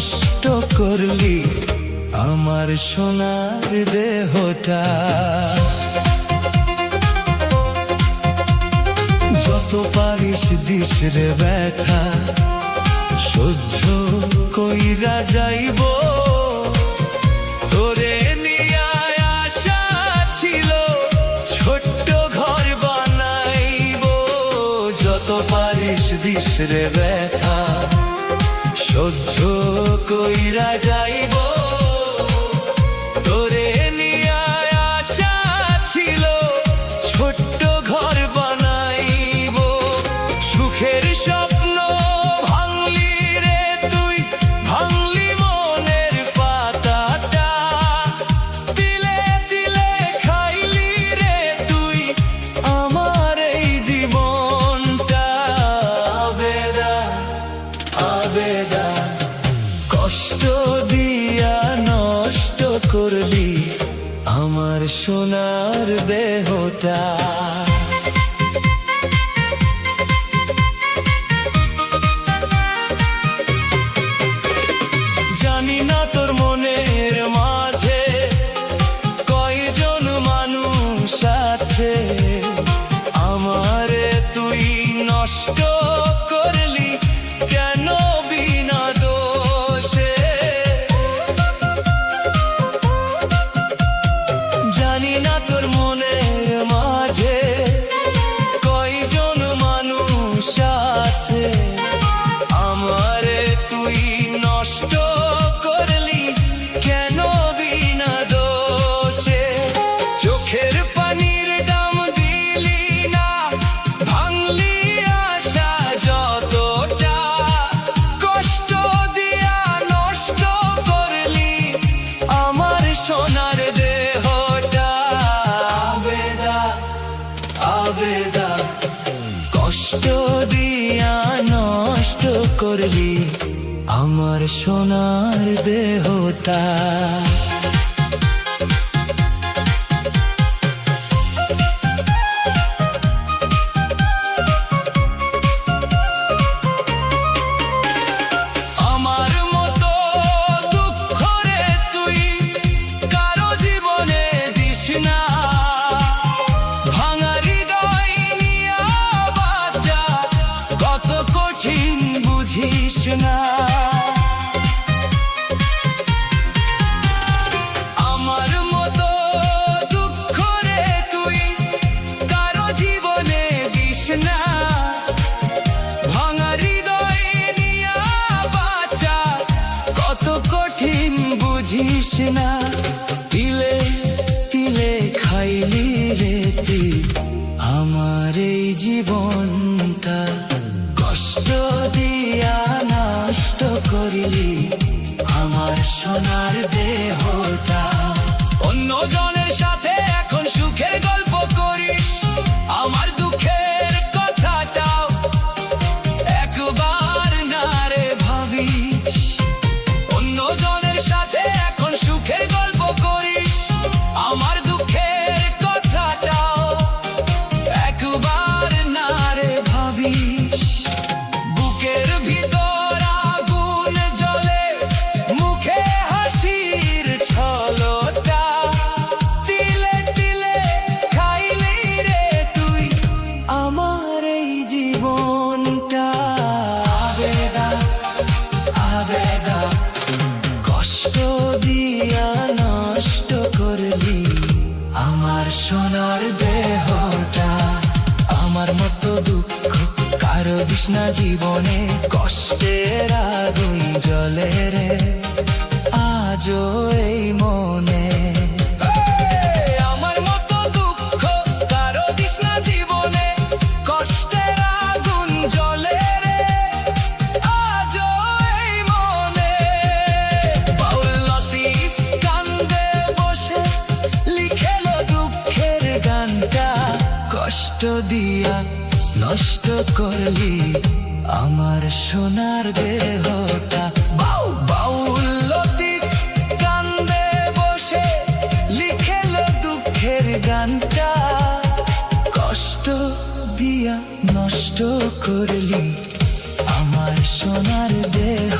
নষ্ট করলি আমার সোনার দেহটা। যত পারিস দিস রে ব্যথা, সহ্য কইরা যাইব। তোরে নিয়া আশা ছিল ছোট্ট ঘর বানাইব। যত পারিস দিস রে ব্যথা, সহ্য কইরা যাইব। তোরে নিয়া আশা ছিল ছোট্ট ঘর বানাইব। সুখের স্বপ্ন ভাঙলি রে তুই, ভাঙলি মনের পাতাটা। তিলে তিলে খাইলি রে তুই আমার এই জীবনটা। আবেদা আবেদা কষ্ট দিয়া নষ্ট করলি আমার সোনার দেহটা। জানি না তোর মনের মাঝে কয়জন মানুষ আছে, আমারে তুই নষ্ট করলি কেন বিনা দোষে। জানি না তোর মনের মাঝে কয়জন মানুষ আছে, আমারে তুই নষ্ট করলি কেন বিনা দোষে। চোখের পানির দাম দিলি না, ভাঙলি আশা যতটা। কষ্ট দিয়া নষ্ট করলি আমার সোনার দেহটা। আবেদা আবেদা কষ্ট দিয়া নষ্ট করলি আমার সোনার দেহটা। আমার মতো দুঃখ রে তুই কারো জীবনে দিস না। ভাঙা হৃদয় নিয়া বাঁচা কত কঠিন বুঝিস না। আমার মতো দুঃখ রে তুই কারো জীবনে দিস না। ভাঙা হৃদয় নিয়া বাঁচা কত কঠিন বুঝিস না। তিলে তিলে খাইলি রে তুই আমার এই জীবনটা। কষ্ট দিয়া নষ্ট করলি আমার সোনার দেহটা। অন্যজনের সাথে এখন সুখের গল্প করিস, আমার দুঃখের কথাটাও একবার না রে ভাবিস। অন্যজনের সাথে এখন সুখের গল্প করিস, আমার দুঃখের কথাটাও একবার না রে ভাবিস। বুকের ভিতর আগুন জ্বলে, মুখে হাসির ছলটা। তিলে তিলে খাইলি রে তুই আমার এই জীবনটা। আবেদা আবেদা কষ্ট দিয়া নষ্ট করলি আমার সোনার দেহটা। আমার মতো দুঃখ কারো দিস না জীবনে, কষ্টের আগুন জ্বলে রে আজও এই মনে। আমার মতো দুঃখ কারো দিস না জীবনে, কষ্টের আগুন জ্বলে রে আজও এই মনে। বাউল লতিফ কান্দে বসে লিখেলো দুঃখের গানটা। কষ্ট দিয়া নষ্ট করলি আমার সোনার দেহটা। বাউল লতিফ কান্দে বসে লিখেলো দুঃখের গানটা। কষ্ট দিয়া নষ্ট করলি আমার সোনার দেহ।